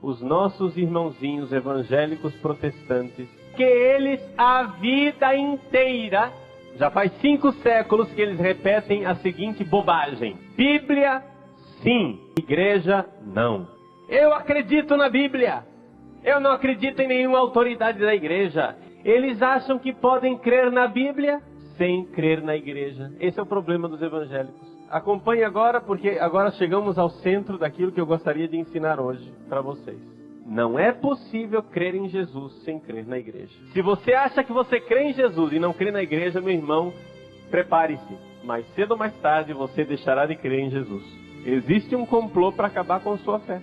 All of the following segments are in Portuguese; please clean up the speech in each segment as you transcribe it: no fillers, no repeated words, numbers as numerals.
os nossos irmãozinhos evangélicos protestantes, que eles a vida inteira, já faz 5 séculos que eles repetem a seguinte bobagem: Bíblia, sim. Igreja, não. Eu acredito na Bíblia. Eu não acredito em nenhuma autoridade da igreja. Eles acham que podem crer na Bíblia sem crer na igreja. Esse é o problema dos evangélicos. Acompanhe agora, porque agora chegamos ao centro daquilo que eu gostaria de ensinar hoje para vocês. Não é possível crer em Jesus sem crer na igreja. Se você acha que você crê em Jesus e não crê na igreja, meu irmão, prepare-se. Mais cedo ou mais tarde você deixará de crer em Jesus. Existe um complô para acabar com a sua fé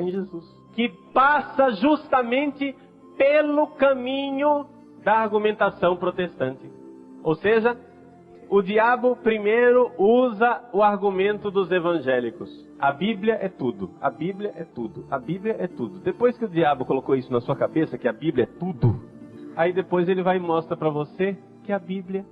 em Jesus, que passa justamente pelo caminho da argumentação protestante. Ou seja, o diabo primeiro usa o argumento dos evangélicos. A Bíblia é tudo, a Bíblia é tudo, a Bíblia é tudo. Depois que o diabo colocou isso na sua cabeça, que a Bíblia é tudo, aí depois ele vai e mostra para você que a Bíblia,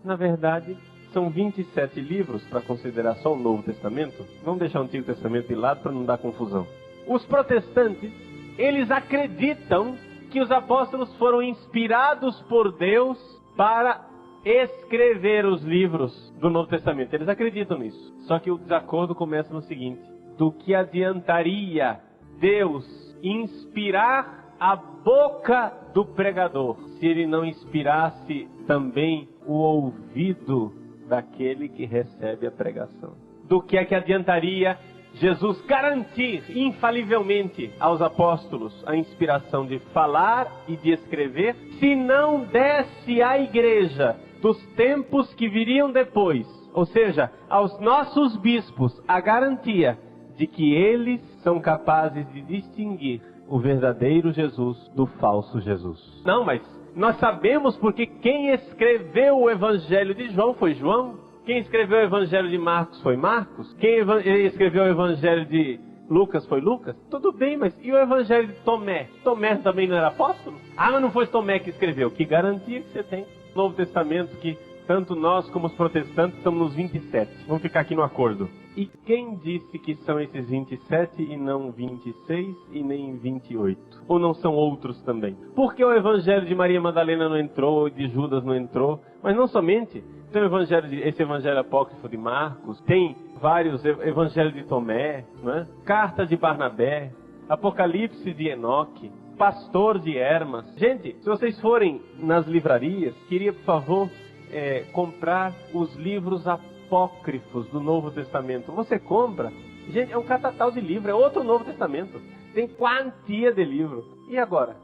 na verdade, são 27 livros, para considerar só o Novo Testamento. Vamos deixar o Antigo Testamento de lado para não dar confusão. Os protestantes, eles acreditam que os apóstolos foram inspirados por Deus para escrever os livros do Novo Testamento. Eles acreditam nisso. Só que o desacordo começa no seguinte: do que adiantaria Deus inspirar a boca do pregador se ele não inspirasse também o ouvido daquele que recebe a pregação? Do que é que adiantaria Jesus garantir infalivelmente aos apóstolos a inspiração de falar e de escrever, se não desse à igreja dos tempos que viriam depois, ou seja, aos nossos bispos, a garantia de que eles são capazes de distinguir o verdadeiro Jesus do falso Jesus? Não, mas nós sabemos porque quem escreveu o Evangelho de João foi João. Quem escreveu o Evangelho de Marcos foi Marcos. Quem escreveu o Evangelho de Lucas foi Lucas. Tudo bem, mas e o Evangelho de Tomé? Tomé também não era apóstolo? Ah, mas não foi Tomé que escreveu. Que garantia que você tem? Novo Testamento, que tanto nós como os protestantes estamos nos 27. Vamos ficar aqui no acordo. E quem disse que são esses 27 e não 26 e nem 28? Ou não são outros também? Por que o Evangelho de Maria Madalena não entrou, de Judas não entrou? Mas não somente. Tem esse Evangelho apócrifo de Marcos, tem vários Evangelhos de Tomé, né? Carta de Barnabé, Apocalipse de Enoque, Pastor de Hermas. Gente, se vocês forem nas livrarias, queria, por favor, comprar os livros apócrifos do Novo Testamento. Você compra, gente, é um catatal de livro, é outro Novo Testamento. Tem quantia de livro. E agora?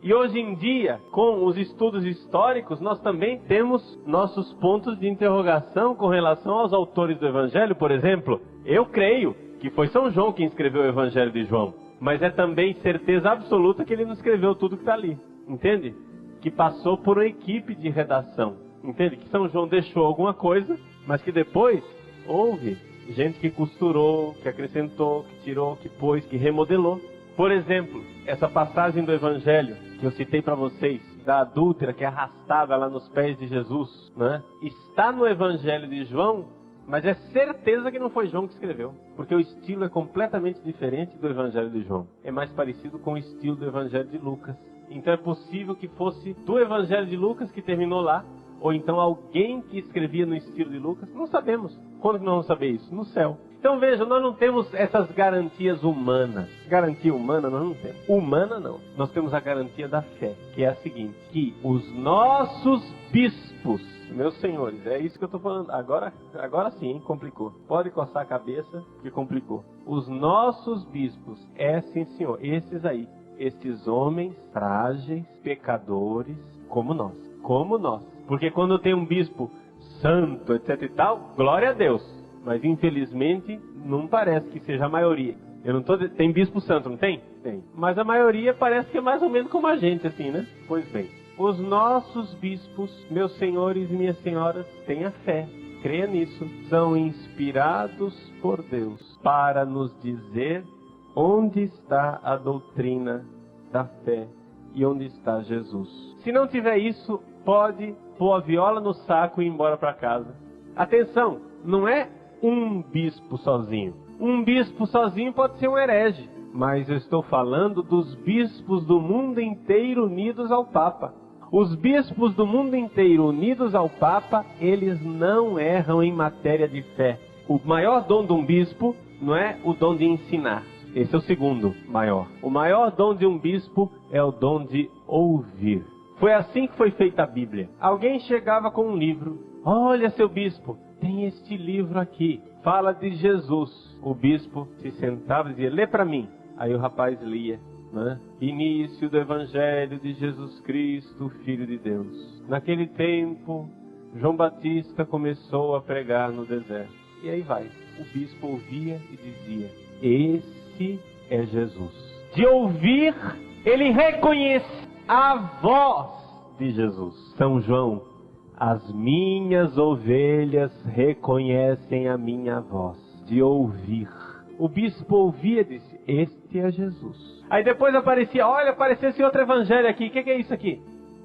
E hoje em dia, com os estudos históricos, nós também temos nossos pontos de interrogação com relação aos autores do Evangelho. Por exemplo, eu creio que foi São João quem escreveu o Evangelho de João. Mas é também certeza absoluta que ele não escreveu tudo que está ali. Entende? Que passou por uma equipe de redação. Entende? Que São João deixou alguma coisa, mas que depois houve gente que costurou, que acrescentou, que tirou, que pôs, que remodelou. Por exemplo, essa passagem do Evangelho que eu citei para vocês, da adúltera que é arrastada lá nos pés de Jesus, né? Está no Evangelho de João, mas é certeza que não foi João que escreveu, porque o estilo é completamente diferente do Evangelho de João. É mais parecido com o estilo do Evangelho de Lucas. Então é possível que fosse do Evangelho de Lucas que terminou lá, ou então alguém que escrevia no estilo de Lucas. Não sabemos. Quando que nós vamos saber isso? No céu. Então vejam, nós não temos essas garantias humanas. Garantia humana nós não temos. Humana não. Nós temos a garantia da fé, que é a seguinte: que os nossos bispos, meus senhores, é isso que eu estou falando. Agora sim, hein? Complicou. Pode coçar a cabeça que complicou. Os nossos bispos, sim senhor, esses aí. Esses homens frágeis, pecadores, como nós. Como nós. Porque quando tem um bispo santo, etc e tal, glória a Deus. Mas infelizmente não parece que seja a maioria. Tem bispo santo, não tem? Tem. Mas a maioria parece que é mais ou menos como a gente, assim, né? Pois bem. Os nossos bispos, meus senhores e minhas senhoras, tenha fé. Creia nisso. São inspirados por Deus para nos dizer onde está a doutrina da fé e onde está Jesus. Se não tiver isso, pode pôr a viola no saco e ir embora para casa. Atenção, não é um bispo sozinho. Um bispo sozinho pode ser um herege, mas eu estou falando dos bispos do mundo inteiro unidos ao Papa. Os bispos do mundo inteiro unidos ao Papa, eles não erram em matéria de fé. O maior dom de um bispo não é o dom de ensinar. Esse é o segundo maior. O maior dom de um bispo é o dom de ouvir. Foi assim que foi feita a Bíblia. Alguém chegava com um livro. Olha, seu bispo, tem este livro aqui. Fala de Jesus. O bispo se sentava e dizia, lê para mim. Aí o rapaz lia, né? Início do Evangelho de Jesus Cristo, Filho de Deus. Naquele tempo, João Batista começou a pregar no deserto. E aí vai. O bispo ouvia e dizia, esse é Jesus. De ouvir, ele reconhece a voz de Jesus. São João, as minhas ovelhas reconhecem a minha voz. De ouvir. O bispo ouvia e disse, este é Jesus. Aí depois aparecia, olha, apareceu esse outro evangelho aqui, o que é isso aqui?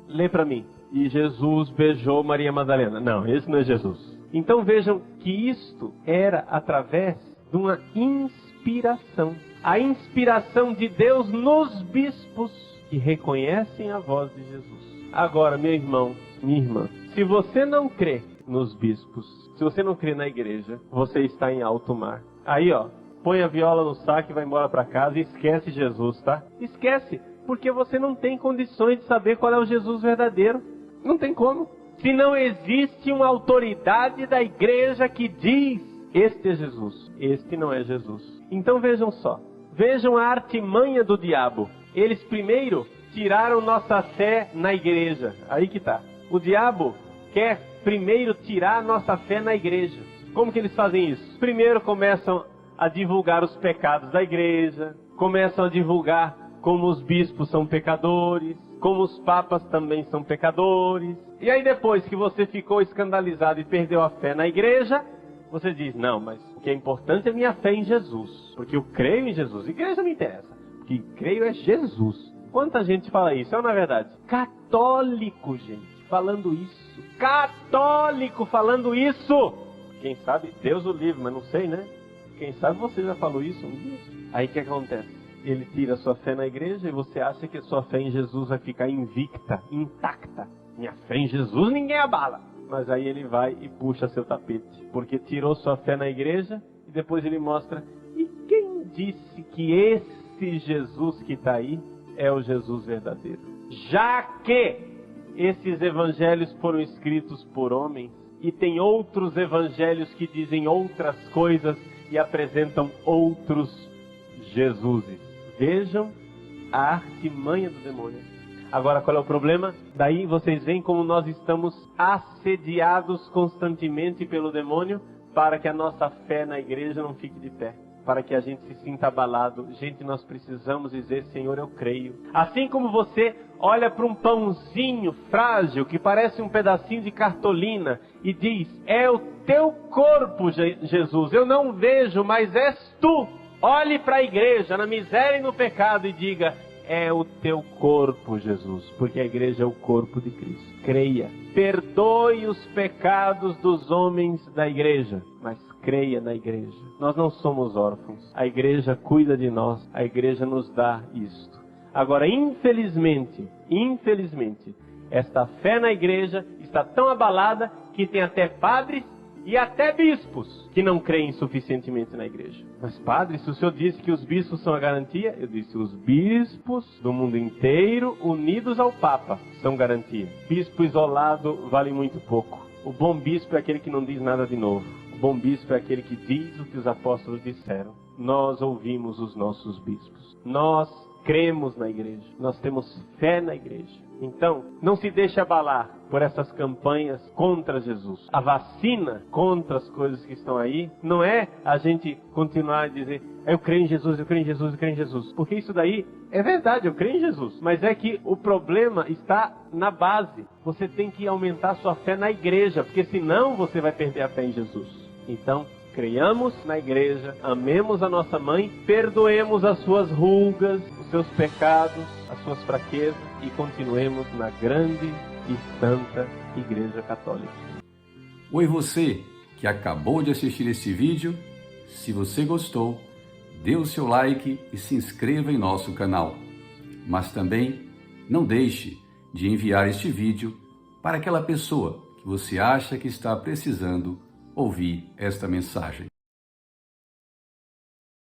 Lê para mim. E Jesus beijou Maria Madalena. Não, esse não é Jesus. Então vejam que isto era através de uma inspiração. A inspiração de Deus nos bispos que reconhecem a voz de Jesus. Agora, meu irmão, minha irmã, se você não crê nos bispos, se você não crê na igreja, você está em alto mar. Aí, ó, põe a viola no saco e vai embora para casa e esquece Jesus, tá? Esquece, porque você não tem condições de saber qual é o Jesus verdadeiro. Não tem como. Se não existe uma autoridade da igreja que diz, este é Jesus, este não é Jesus. Então vejam só, vejam a artimanha do diabo. Eles primeiro tiraram nossa fé na igreja. Aí que tá. O diabo quer primeiro tirar a nossa fé na igreja. Como que eles fazem isso? Primeiro começam a divulgar os pecados da igreja, começam a divulgar como os bispos são pecadores, como os papas também são pecadores. E aí depois que você ficou escandalizado e perdeu a fé na igreja, você diz, não, mas o que é importante é minha fé em Jesus, porque eu creio em Jesus. Igreja não me interessa, o que creio é Jesus. Quanta gente fala isso? É, na verdade, católico, gente, falando isso. Católico falando isso. Quem sabe, Deus o livre, mas não sei, né? Quem sabe você já falou isso um dia. Aí o que acontece? Ele tira a sua fé na igreja e você acha que a sua fé em Jesus vai ficar invicta, intacta. Minha fé em Jesus ninguém abala. Mas aí ele vai e puxa seu tapete. Porque tirou sua fé na igreja e depois ele mostra. E quem disse que esse Jesus que está aí é o Jesus verdadeiro? Já que esses evangelhos foram escritos por homens e tem outros evangelhos que dizem outras coisas e apresentam outros Jesuses. Vejam a artimanha do demônio. Agora, qual é o problema? Daí vocês veem como nós estamos assediados constantemente pelo demônio para que a nossa fé na igreja não fique de pé. Para que a gente se sinta abalado. Gente, nós precisamos dizer, Senhor, eu creio. Assim como você olha para um pãozinho frágil que parece um pedacinho de cartolina e diz, é o teu corpo, Jesus. Eu não vejo, mas és tu. Olhe para a igreja, na miséria e no pecado e diga, é o teu corpo, Jesus, porque a igreja é o corpo de Cristo. Creia, perdoe os pecados dos homens da igreja, mas creia na igreja. Nós não somos órfãos, a igreja cuida de nós, a igreja nos dá isto. Agora, infelizmente, esta fé na igreja está tão abalada que tem até padres e até bispos que não creem suficientemente na igreja. Mas padre, se o senhor disse que os bispos são a garantia, eu disse, os bispos do mundo inteiro unidos ao Papa são garantia. Bispo isolado vale muito pouco. O bom bispo é aquele que não diz nada de novo. O bom bispo é aquele que diz o que os apóstolos disseram. Nós ouvimos os nossos bispos. Nós cremos na igreja. Nós temos fé na igreja. Então, não se deixe abalar por essas campanhas contra Jesus. A vacina contra as coisas que estão aí não é a gente continuar a dizer, eu creio em Jesus, eu creio em Jesus, eu creio em Jesus. Porque isso daí é verdade, eu creio em Jesus. Mas é que o problema está na base. Você tem que aumentar a sua fé na igreja, porque senão você vai perder a fé em Jesus. Então, creiamos na igreja, amemos a nossa mãe, perdoemos as suas rugas, os seus pecados, as suas fraquezas e continuemos na grande e santa Igreja Católica. Oi você que acabou de assistir esse vídeo, se você gostou, dê o seu like e se inscreva em nosso canal. Mas também não deixe de enviar este vídeo para aquela pessoa que você acha que está precisando ouvir esta mensagem.